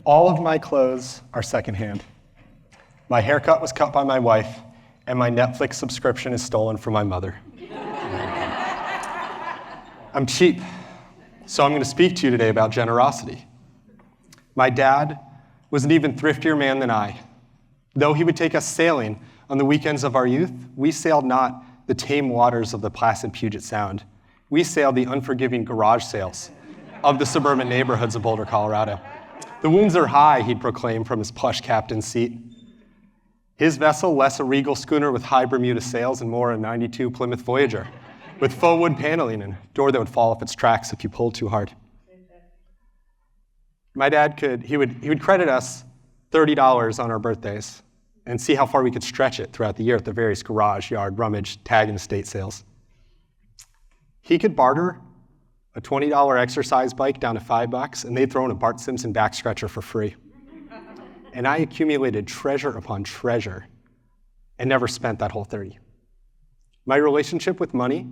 All of my clothes are secondhand. My haircut was cut by my wife, and my Netflix subscription is stolen from my mother. I'm cheap, so I'm going to speak to you today about generosity. My dad was an even thriftier man than I. Though he would take us sailing on the weekends of our youth, we sailed not the tame waters of the placid Puget Sound. We sailed the unforgiving garage sales of the suburban neighborhoods of Boulder, Colorado. The winds are high, he'd proclaim from his plush captain's seat. His vessel, less a regal schooner with high Bermuda sails and more a 92 Plymouth Voyager, with faux wood paneling and a door that would fall off its tracks if you pulled too hard. My dad he would credit us $30 on our birthdays and see how far we could stretch it throughout the year at the various garage, yard, rummage, tag, and estate sales. He could barter a $20 exercise bike down to $5, and they'd throw in a Bart Simpson back scratcher for free. And I accumulated treasure upon treasure and never spent that whole 30. My relationship with money,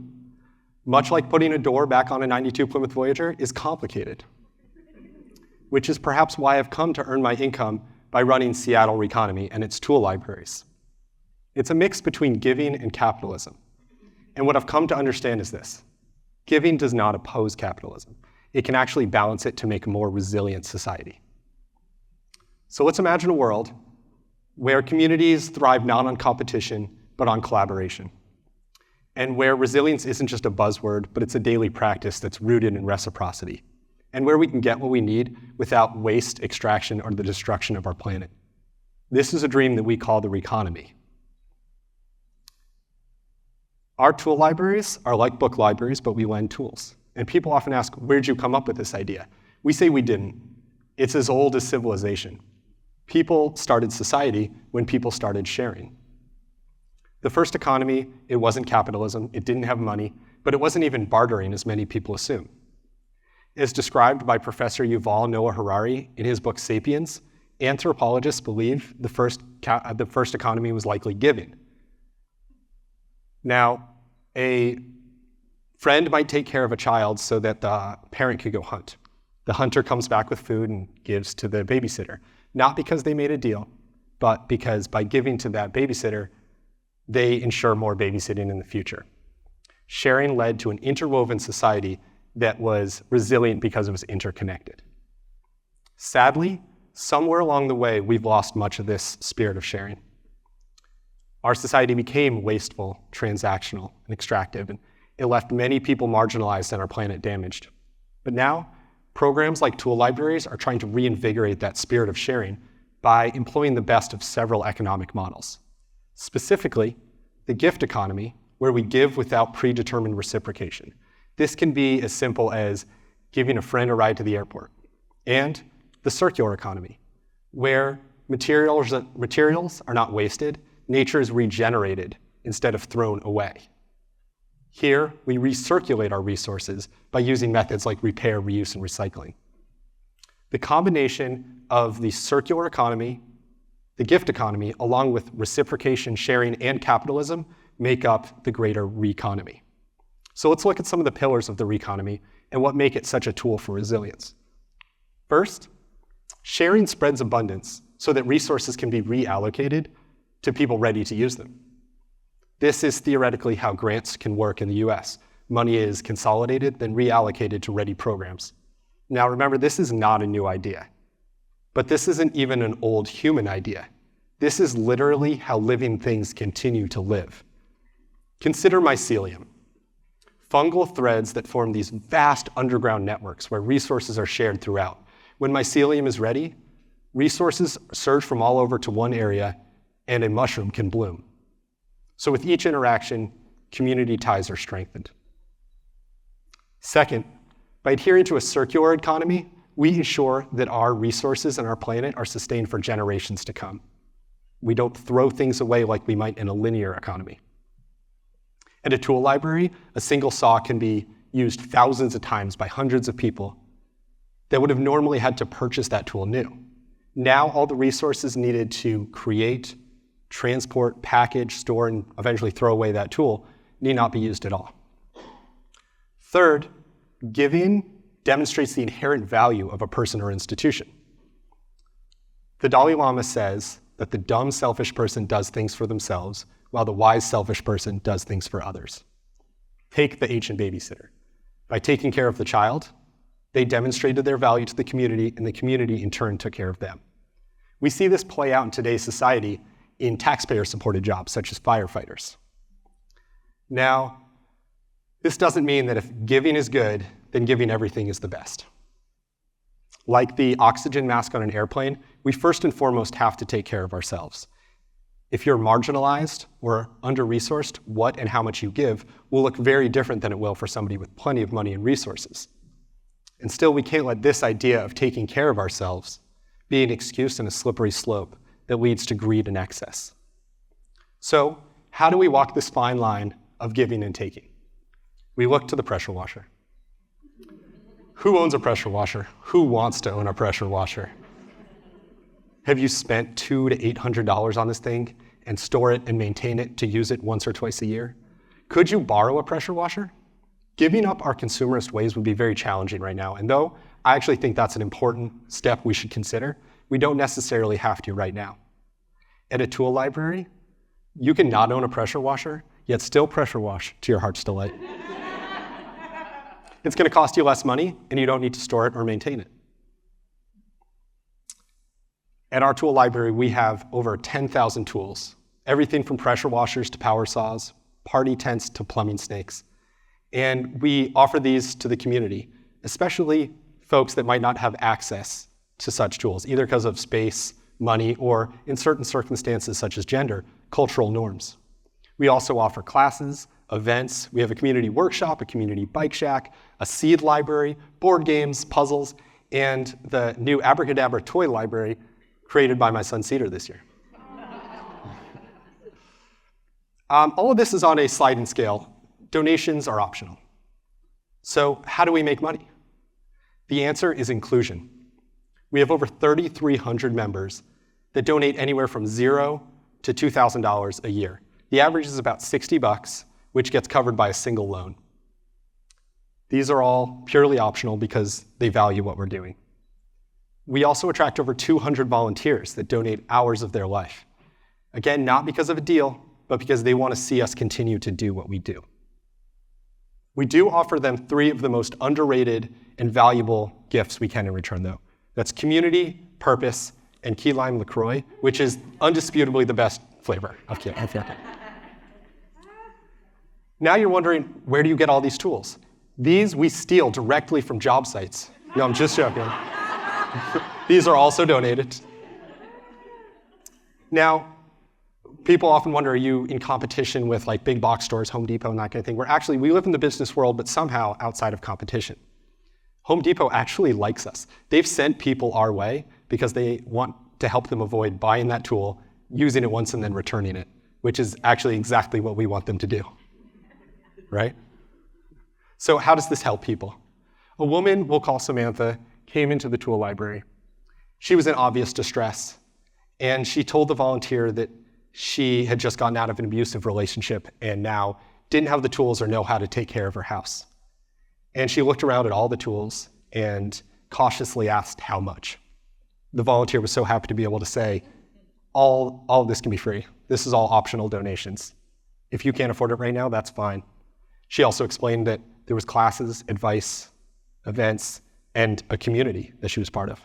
much like putting a door back on a 92 Plymouth Voyager, is complicated, which is perhaps why I've come to earn my income by running Seattle REconomy and its tool libraries. It's a mix between giving and capitalism. And what I've come to understand is this: giving does not oppose capitalism. It can actually balance it to make a more resilient society. So let's imagine a world where communities thrive not on competition, but on collaboration. And where resilience isn't just a buzzword, but it's a daily practice that's rooted in reciprocity. And where we can get what we need without waste, extraction, or the destruction of our planet. This is a dream that we call the REconomy. Our tool libraries are like book libraries, but we lend tools. And people often ask, where'd you come up with this idea? We say we didn't. It's as old as civilization. People started society when people started sharing. The first economy, it wasn't capitalism, it didn't have money, but it wasn't even bartering as many people assume. As described by Professor Yuval Noah Harari in his book Sapiens, anthropologists believe the first economy was likely giving. Now, a friend might take care of a child so that the parent could go hunt. The hunter comes back with food and gives to the babysitter, not because they made a deal, but because by giving to that babysitter, they ensure more babysitting in the future. Sharing led to an interwoven society that was resilient because it was interconnected. Sadly, somewhere along the way, we've lost much of this spirit of sharing. Our society became wasteful, transactional, and extractive, and it left many people marginalized and our planet damaged. But now, programs like tool libraries are trying to reinvigorate that spirit of sharing by employing the best of several economic models. Specifically, the gift economy, where we give without predetermined reciprocation. This can be as simple as giving a friend a ride to the airport. And the circular economy, where materials are not wasted, nature is regenerated instead of thrown away. Here, we recirculate our resources by using methods like repair, reuse, and recycling. The combination of the circular economy, the gift economy, along with reciprocation, sharing, and capitalism, make up the greater REconomy. So let's look at some of the pillars of the REconomy and what make it such a tool for resilience. First, sharing spreads abundance so that resources can be reallocated to people ready to use them. This is theoretically how grants can work in the US. Money is consolidated, then reallocated to ready programs. Now remember, this is not a new idea, but this isn't even an old human idea. This is literally how living things continue to live. Consider mycelium, fungal threads that form these vast underground networks where resources are shared throughout. When mycelium is ready, resources surge from all over to one area and a mushroom can bloom. So with each interaction, community ties are strengthened. Second, by adhering to a circular economy, we ensure that our resources and our planet are sustained for generations to come. We don't throw things away like we might in a linear economy. At a tool library, a single saw can be used thousands of times by hundreds of people that would have normally had to purchase that tool new. Now all the resources needed to create, transport, package, store, and eventually throw away that tool need not be used at all. Third, giving demonstrates the inherent value of a person or institution. The Dalai Lama says that the dumb, selfish person does things for themselves, while the wise, selfish person does things for others. Take the ancient babysitter. By taking care of the child, they demonstrated their value to the community, and the community in turn took care of them. We see this play out in today's society in taxpayer-supported jobs, such as firefighters. Now, this doesn't mean that if giving is good, then giving everything is the best. Like the oxygen mask on an airplane, we first and foremost have to take care of ourselves. If you're marginalized or under-resourced, what and how much you give will look very different than it will for somebody with plenty of money and resources. And still, we can't let this idea of taking care of ourselves be an excuse and a slippery slope that leads to greed and excess. So, how do we walk this fine line of giving and taking? We look to the pressure washer. Who owns a pressure washer? Who wants to own a pressure washer? Have you spent $200 to $800 on this thing and store it and maintain it to use it once or twice a year? Could you borrow a pressure washer? Giving up our consumerist ways would be very challenging right now, and though I actually think that's an important step we should consider, we don't necessarily have to right now. At a tool library, you can not own a pressure washer, yet still pressure wash to your heart's delight. It's going to cost you less money, and you don't need to store it or maintain it. At our tool library, we have over 10,000 tools, everything from pressure washers to power saws, party tents to plumbing snakes. And we offer these to the community, especially folks that might not have access to such tools, either because of space, money, or in certain circumstances such as gender, cultural norms. We also offer classes, events. We have a community workshop, a community bike shack, a seed library, board games, puzzles, and the new Abracadabra toy library created by my son Cedar this year. All of this is on a sliding scale. Donations are optional. So how do we make money? The answer is inclusion. We have over 3,300 members that donate anywhere from $0 to $2,000 a year. The average is about $60, which gets covered by a single loan. These are all purely optional because they value what we're doing. We also attract over 200 volunteers that donate hours of their life. Again, not because of a deal, but because they want to see us continue to do what we do. We do offer them 3 of the most underrated and valuable gifts we can in return, though. That's community, purpose, and key lime LaCroix, which is undisputably the best flavor of key lime. Now you're wondering, where do you get all these tools? These we steal directly from job sites. No, I'm just joking. These are also donated. Now, people often wonder, are you in competition with like big box stores, Home Depot, and that kind of thing? We live in the business world, but somehow outside of competition. Home Depot actually likes us. They've sent people our way because they want to help them avoid buying that tool, using it once, and then returning it, which is actually exactly what we want them to do, right? So how does this help people? A woman, we'll call Samantha, came into the tool library. She was in obvious distress, and she told the volunteer that she had just gotten out of an abusive relationship and now didn't have the tools or know how to take care of her house. And she looked around at all the tools and cautiously asked how much. The volunteer was so happy to be able to say, all of this can be free. This is all optional donations. If you can't afford it right now, that's fine. She also explained that there was classes, advice, events, and a community that she was part of.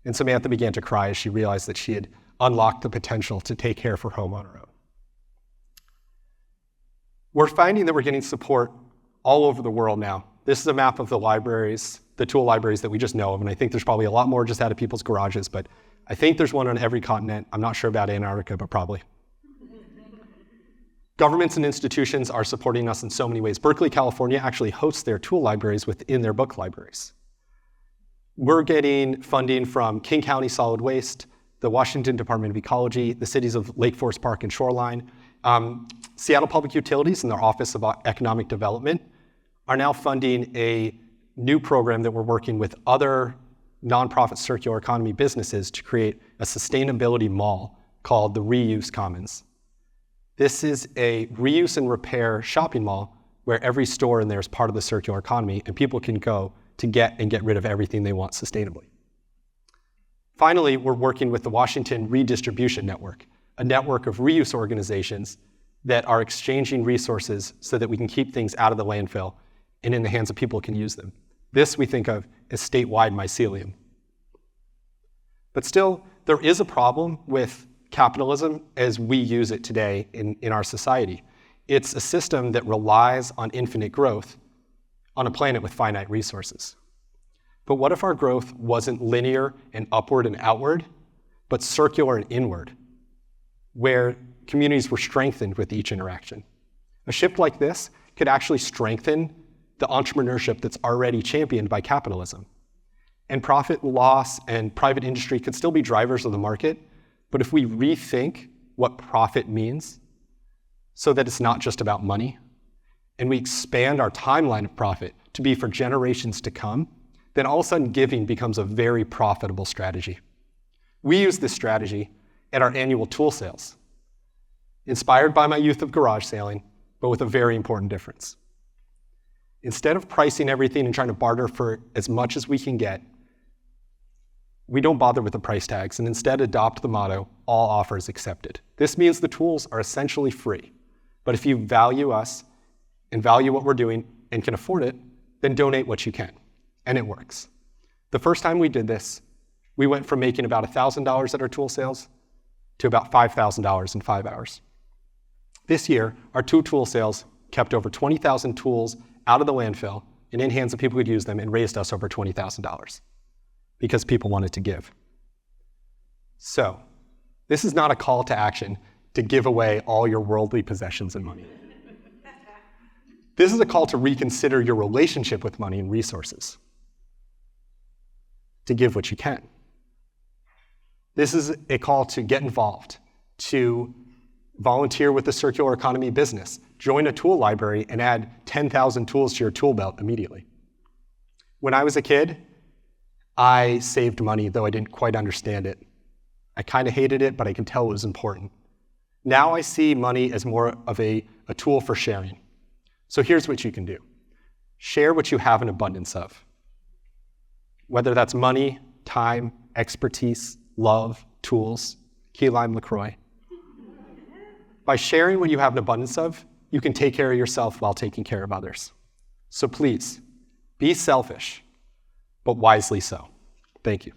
And Samantha began to cry as she realized that she had unlocked the potential to take care of her home on her own. We're finding that we're getting support all over the world now. This is a map of the libraries, the tool libraries that we just know of, and I think there's probably a lot more just out of people's garages, but I think there's one on every continent. I'm not sure about Antarctica, but probably. Governments and institutions are supporting us in so many ways. Berkeley, California actually hosts their tool libraries within their book libraries. We're getting funding from King County Solid Waste, the Washington Department of Ecology, the cities of Lake Forest Park and Shoreline, Seattle Public Utilities and their Office of Economic Development are now funding a new program that we're working with other nonprofit circular economy businesses to create a sustainability mall called the Reuse Commons. This is a reuse and repair shopping mall where every store in there is part of the circular economy and people can go to get and get rid of everything they want sustainably. Finally, we're working with the Washington Redistribution Network, a network of reuse organizations that are exchanging resources so that we can keep things out of the landfill and in the hands of people who can use them. This we think of as statewide mycelium. But still, there is a problem with capitalism as we use it today in our society. It's a system that relies on infinite growth on a planet with finite resources. But what if our growth wasn't linear and upward and outward, but circular and inward, where communities were strengthened with each interaction? A shift like this could actually strengthen the entrepreneurship that's already championed by capitalism. And profit loss and private industry could still be drivers of the market, but if we rethink what profit means so that it's not just about money, and we expand our timeline of profit to be for generations to come, then all of a sudden giving becomes a very profitable strategy. We use this strategy at our annual tool sales, inspired by my youth of garage sailing, but with a very important difference. Instead of pricing everything and trying to barter for as much as we can get, we don't bother with the price tags and instead adopt the motto, all offers accepted. This means the tools are essentially free, but if you value us and value what we're doing and can afford it, then donate what you can, and it works. The first time we did this, we went from making about $1,000 at our tool sales to about $5,000 in 5 hours. This year, our 2 tool sales kept over 20,000 tools out of the landfill and in hands of people who could use them and raised us over $20,000 because people wanted to give. So, this is not a call to action to give away all your worldly possessions and money. This is a call to reconsider your relationship with money and resources, to give what you can. This is a call to get involved, to volunteer with the circular economy business, join a tool library, and add 10,000 tools to your tool belt immediately. When I was a kid, I saved money, though I didn't quite understand it. I kind of hated it, but I could tell it was important. Now I see money as more of a tool for sharing. So here's what you can do. Share what you have an abundance of. Whether that's money, time, expertise, love, tools, key lime LaCroix. By sharing what you have an abundance of, you can take care of yourself while taking care of others. So please, be selfish, but wisely so. Thank you.